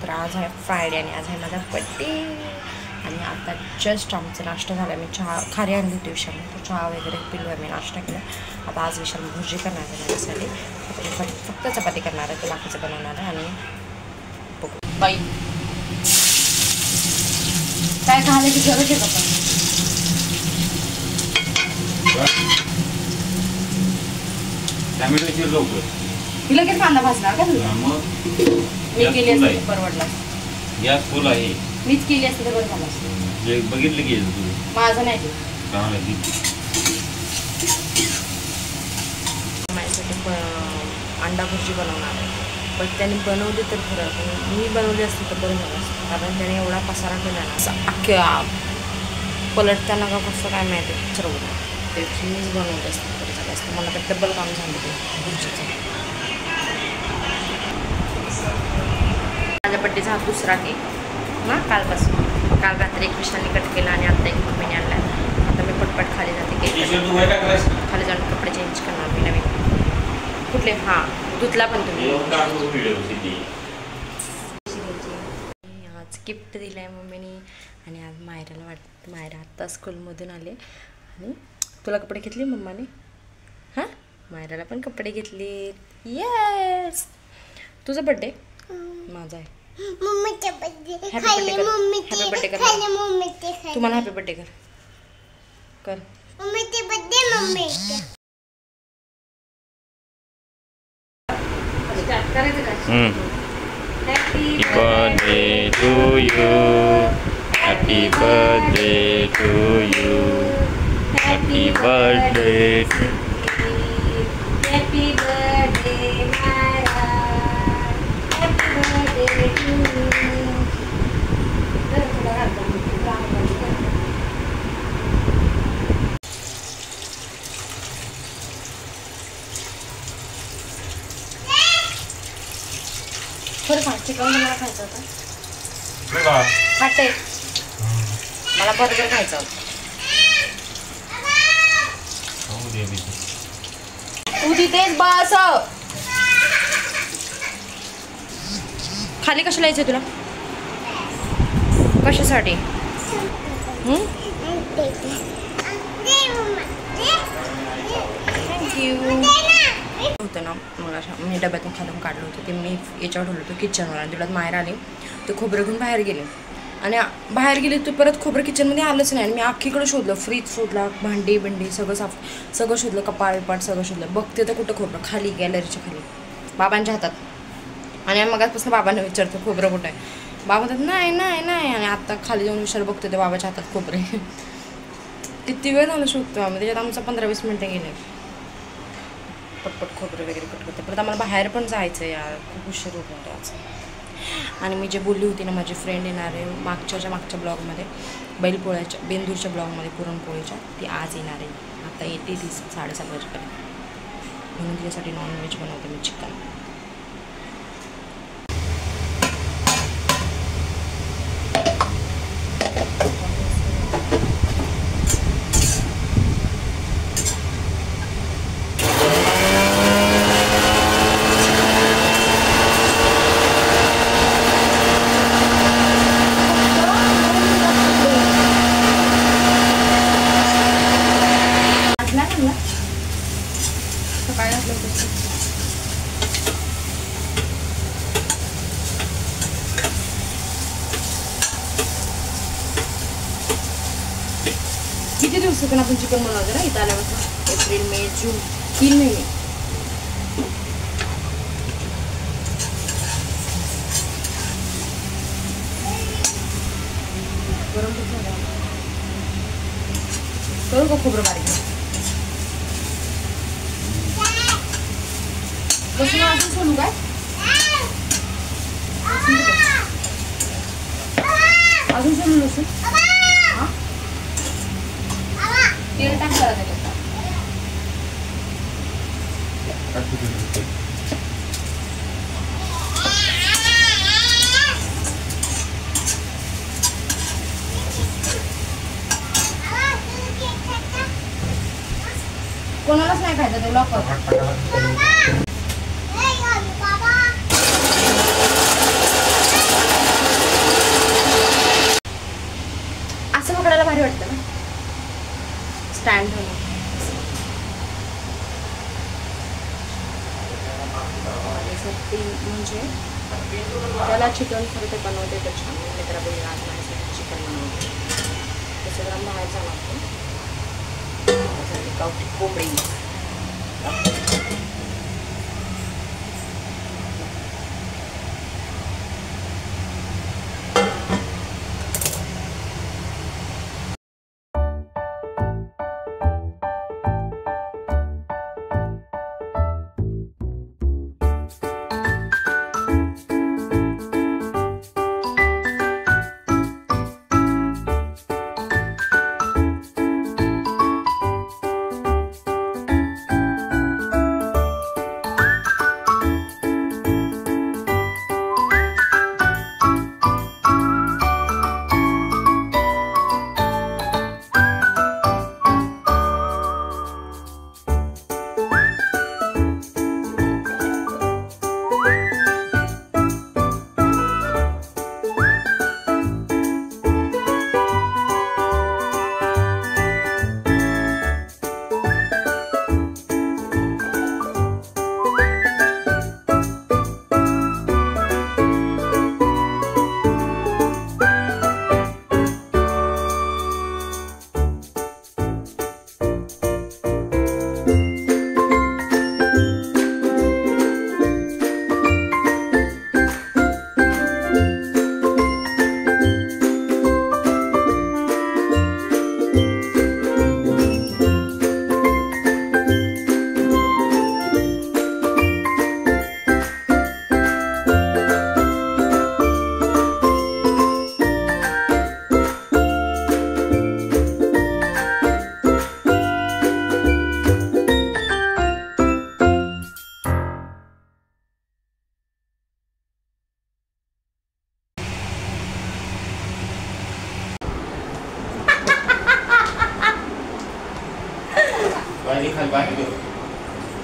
तर आज आहे फ्रायडे आणि आज आहे माझा बड्डे. आणि आता जस्ट आमचा नाश्ता झाला. मी चहा खारी आणली होती विशालने, तो चहा वगैरे पिलो आहे, मी नाश्ता केला. आता आज विशाल भुर्जी करणार आहे माझ्यासाठी. आता मी फक्त चपाती करणार आहे, तो बाकीचं बनवणार आहे. आणि बघू बाई काय खाण्याची गरज आहे का? लगेच कांदा भाजणार का तुला? मी केली असते तर परवडला. गॅस फुल आहे. मीच केली असते तर बरं झालं असतं. बघितलं की माझं नाही ते माझ्यासाठी अंडा भुर्जी बनवणार आहे. पण त्याने बनवली तर खरं, पण मी बनवली असते तर बरं झालं असतं. कारण त्याने एवढा पसारा केला ना, असं अख्ख्या पलटताना का कसं काय माहिती ठरवलं ते मीच बनवली असते बरं झालं असतं. मला तर डबल काम झालं ते भुर्जीचं. माझ्या बड्डेचा हा दुसरा केक ना, कालपासून. काल रात्री एक विशालने कट केला आणि आता एक मम्मीने आणला. आता मी पटपट खाली जाते केक खाली जाऊन कपडे चेंज करणार मी नवीन. कुठले? हां धुतला पण तुम्ही. आज गिफ्ट दिलं आहे मम्मीने. आणि आज मायराला वाटतं, मायरा आत्ता स्कूलमधून आले. आणि तुला कपडे घेतले मम्माने? हां मायराला पण कपडे घेतले. येस तुझा बड्डे माझा आहे. मम्मीचा बर्थडे. हॅपी बर्थडे कर. हॅपी बर्थडे कर. तुम्हाला हॅपी बर्थडे कर. कर मम्मीचा बर्थडे. मम्मीचा करायचं का? Happy birthday to you. Happy birthday to you. Happy birthday. Happy birthday Myra. Happy birthday to you. खरं सांग, चिकन मला खायचं होतं. खाते मला बर्गर खायचं होतं. तू तिथेच बस. खाली कशाला यायचं तुला? कशासाठी? थँक्यू. होतं ना मला मी डब्यातून खालून काढलं होतं ते मी याच्यावर ठेवलं होतं किचनवर. आणि तुला बाहेर आले ते खोबरं घेऊन बाहेर गेले. आणि बाहेर गेले तर परत खोबरं किचनमध्ये आलंच नाही. आणि मी अख्खीकडे शोधलं, फ्रीज शोधला, भांडी बिंडी सगळं शोधलं, कपाळ विपाट सगळं शोधलं. बघते तर कुठं खोबरं? खाली गॅलरीच्या खाली बाबांच्या हातात. आणि मगापासून बाबांना विचारतो खोबरं कुठं आहे. बाबा म्हणतात नाही नाही नाही. आणि आत्ता खाली जाऊन विचार बघतो ते बाबाच्या हातात खोबरे. किती वेळ झालं शोधतो आम्ही, त्याच्यात आमचं 15-20 मिनटं गेले. पटपट खोबरं वगैरे कट करते. परत आम्हाला बाहेर पण जायचं आहे यार, खूप उशीर होतो त्याचं. आणि मी जे बोलली होती ना माझी फ्रेंड येणार आहे मागच्या ब्लॉगमध्ये, बैलपोळ्याच्या बेंदूरच्या ब्लॉगमध्ये पुरणपोळीच्या, ती आज येणार आहे. आता येते ती 7:30 वाजेपर्यंत. म्हणून तिच्यासाठी नॉनव्हेज बनवते मी, चिकन. किती दिवसातून आपण चिकन बनवतो ना इथं आल्यापासून? एप्रिल मे जून 3 महिने. गरम करू का खोबरं बारीक? लसूण असं सोडू काय? अजून सोडू लसूण? हां तेल टाक जरा त्याच्यात. कोणालाच नाही खायचं ते लॉकर. स्टँड ठेवून म्हणजे त्याला चिकन खरं ते बनवते तर छान. मित्रा बोलले आज माझ्यासाठी चिकन बनवते. तसं ग्राम बाहेर जाणार गावठी कोंबडी.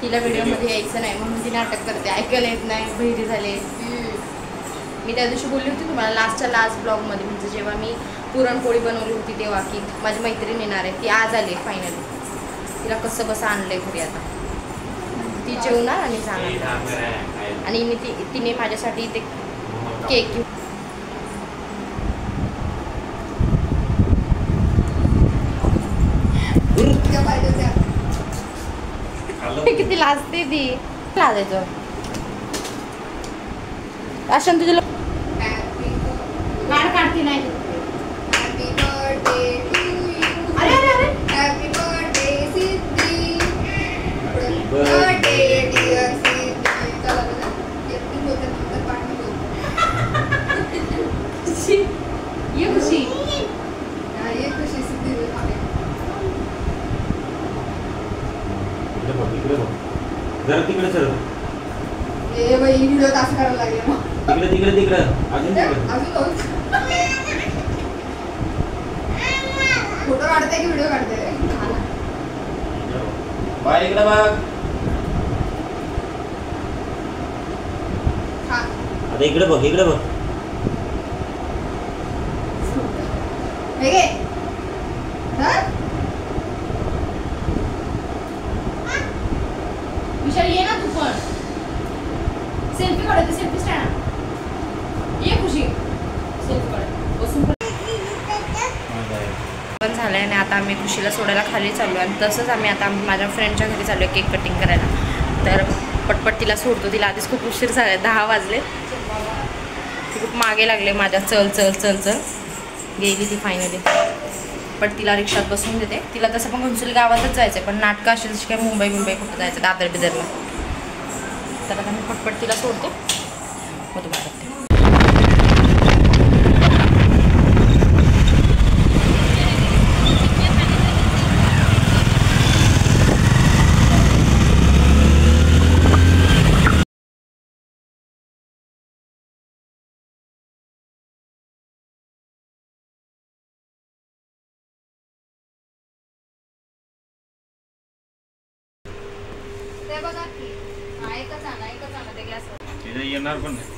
तिला व्हिडिओमध्ये यायचं नाही म्हणून ती नाटक करते. ऐकायला येत नाही, बहिरी झाले. मी त्या दिवशी बोलली होती तुम्हाला लास्ट ब्लॉगमध्ये, म्हणजे जेव्हा मी पुरणपोळी बनवली होती तेव्हा, की माझी मैत्रीण येणार आहे. ती आज आली फायनली. तिला कसं बसं आणलंय घरी. आता ती जेवणार आणि जाणार. आणि तिने माझ्यासाठी ते केक घेऊन किती लाजते ती. लाजायचं अशांत तुझ्या गाड काढते नाही. Happy birthday to you. अरे अरे अरे happy birthday Siddhi. Birthday dear Siddhi. चला बघा एकटी बोलते नंतर पाणी बोलते. ये खुशी. ये खुशी सिद्धी बोलते. जरा तिकडे सर. ए बाई व्हिडिओ तास करायला लागेल मग. तिकडे अजून अजून फोटो काढते की व्हिडिओ काढते. बाय इकडे बघ. आता इकडे बघ हे घे. विशाल ये ना तू पण. सेल्फी काढते. Selfie stand. ये खुशी सेल्फी काढ. बसून पण झालंय. आणि आता आम्ही खुशीला सोडायला खाली चाललो. आणि तसंच आम्ही आता माझ्या फ्रेंडच्या घरी चाललो केक कटिंग करायला. तर पटपट तिला सोडतो. तिला आधीच खूप उशीर झाला. 10 वाजले. ती खूप मागे लागले माझ्या. चल चल चल चल. गेली ती फायनली. पण तिला रिक्षात बसून देते. तिला तसं पण घनसोली गावातच जायचं आहे. पण नाटकं अशी जशी काय मुंबई कुठं जायचं दादर बिदरला. तर आता मी पटपट तिला सोडते. मग तुम्हाला बघते. ते बघा की एकच आणा ते गॅसवर. येणार पण नाही.